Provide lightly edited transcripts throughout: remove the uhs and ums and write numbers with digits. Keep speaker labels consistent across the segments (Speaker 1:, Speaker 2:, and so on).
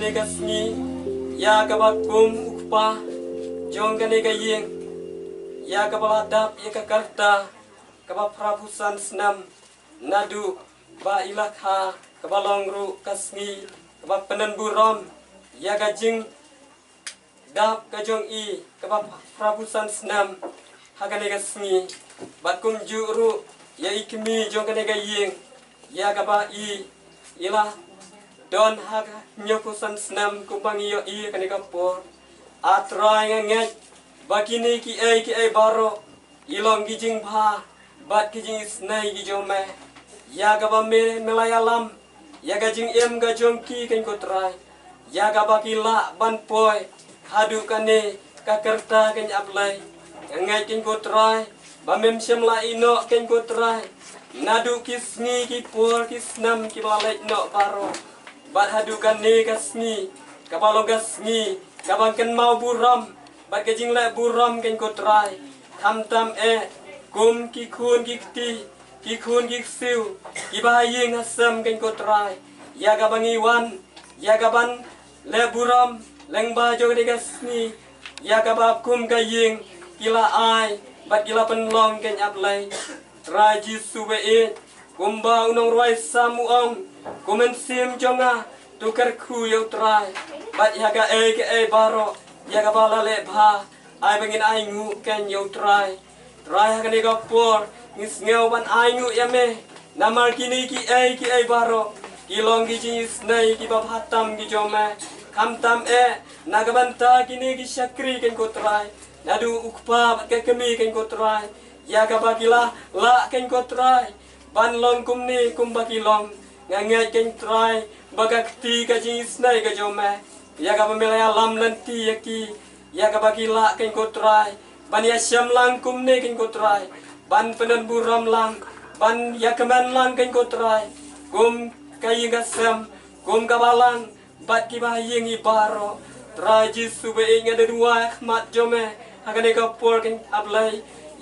Speaker 1: kane kasni ya kabakum ukpa jong kane kayeng ya kabaladap ya kakarta kabaprapusan senam nadu ba ilakha kabalongru kasni kabapenan burom ya gajing dap kajong i kabaprapusan senam hakane kasni bakum juru ya ikmi jong kane kayeng ya kaba i ilah don hak nyokusan senam kumbang iyo iya kani kapor atrai nganget bakini ki ai baro ilong gijing bha bat gijing isnai gijome ya gaba melayalam ya gajing em gajong ki kan kotrai ya gaba kila ban poi hadu kane kakerta kan ablai ngai kan kotrai bamem semla ino kan kotrai nadu kisni ki por kisnam ki lalek no baro bat hadukan ni kasni kabalong kasni kabangken mau buram bat kejing le buram ken kotrai tam kum ki khun ki siu ki bahayeng asam ken kotrai ya kabangi wan ya kaban le buram leng ba jog de kasni ya kabab kum kayeng kila ai bat kila penlong ken aplai raji suwe kumba unong roi samuong kumen sim jonga tukar ku yau trai bat yaga ke baro yaga bala le bha ai bangin ai ngu ken yau trai haga ne gapor ngis ngeu ban ai ngu yame namal kini ki baro kilong gi jis nai ki bab hatam gi jome kamtam nagabanta kini ki syakri ken ko trai nadu ukpa bat ke kemi ken ko trai yaga bagila la ken ko trai ban long kumni kumbakilong ngangai ken trai bagakti ka jis nai ka jome ya ka pamilaya lam nanti yaki ya ka bagila ken ko trai ban ya syam lang kumni ken ko trai ban penan buram lang ban ya keman lang ken ko trai kum kayi gasam kum kabalang bat ki bahayeng ibaro trai jisu be ingada dua mat jome hakane ka por ken ablai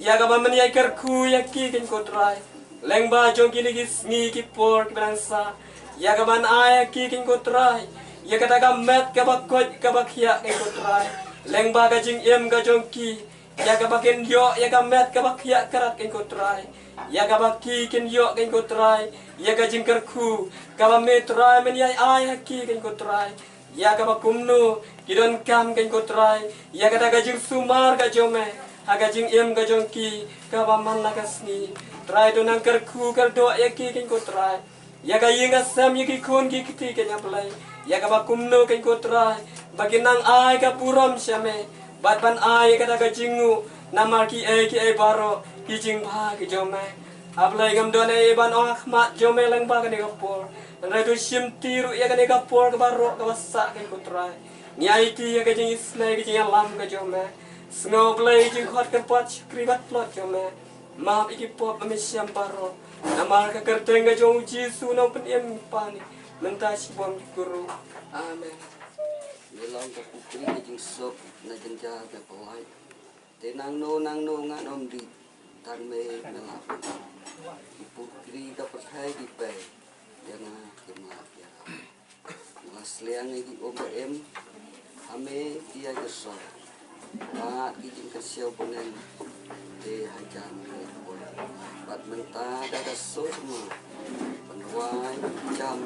Speaker 1: ya ka pamani kerku yaki ken ko trai leng ba jong kini gisngi ki por ki bangsa ya kaban ay ki kin kotrai ya kata ka met ka bakot ka bakya kin kotrai leng ba ka jing em ka jong ki ya ka bakin yo ya ka met ka bakya karat kin kotrai ya ka baki kin yo kin kotrai ya ka jing kerku ka ba metrai men ya ay ki kin kotrai ya ka bakumnu kidon kam kin kotrai ya kata ka jing sumar ka jome ha ka jing em ka jong ki ka ba man la kasni trai do nang kerku kerdo ya ki kin kotrai ya ka yinga sam ya ki kun ki kiti ke nyaplai ya ka bakumno ken kotrai baginang ai ka puram syame bat ban ai ka daga jingu namar ki baro ki jing bha ki jome ablai gam don ban ahmat jome lang ba ka ne kapor nai to sim tiru ya ka ne kapor ka baro ka basa ken kotrai nyai ti ya ka jing isnai ki jing lam ka jome sngo blai jing khot ka pat kribat plot jome maaf iki pop mesiam baro namar ka kerteng ga jong jisu no pen em pani mentas bom guru amen
Speaker 2: Nilang ka putri na jing sop na jengja ka polai tenang no nga nom di tan me melap putri ka perthai di pe jangan kemat ya las liang iki om ame dia gesor ba ki jing kasiau ponen de hajan bat menta dada sosma penwai jam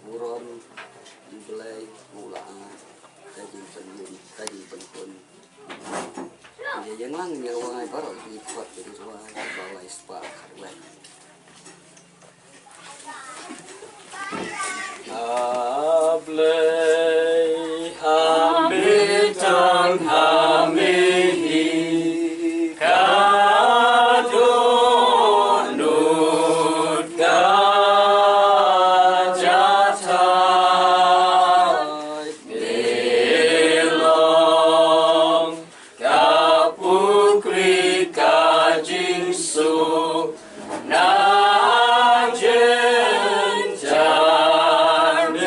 Speaker 2: buron dibelai mulaan daging penyun ya yang lang nyawai baru di kuat jadi suai balai spa karwek
Speaker 1: ablai hamitang hamihi
Speaker 3: Najin Jarmi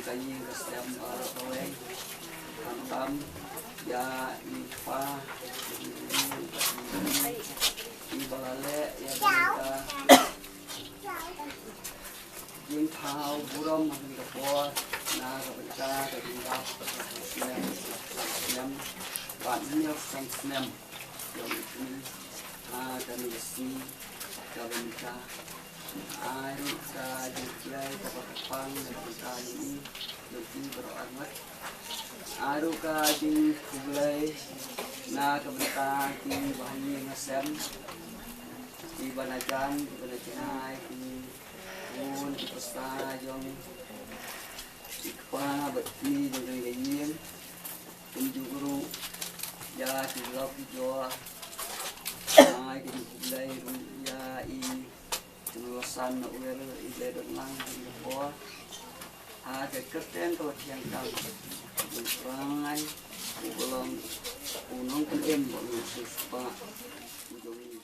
Speaker 2: kayi kasem aratoy kantam ya ipa ibalale ya mereka yung thao buram ang kapwa na kapita kapita nem bạn nhiều sang nem yung kami si kapita ay ka diklay kapapang kapita ini lebih berangat aru ka ding kulay na kapita ting bahani ngasem di banajan di banajan di pun di pesta jong ikpa beti jong gayin tunjuk guru ya tilap jo ai ke kulay ya i tulusan uwer i ledon lang di bawah ada kerten to yang kau perangai belum unong kan em boleh susah ujung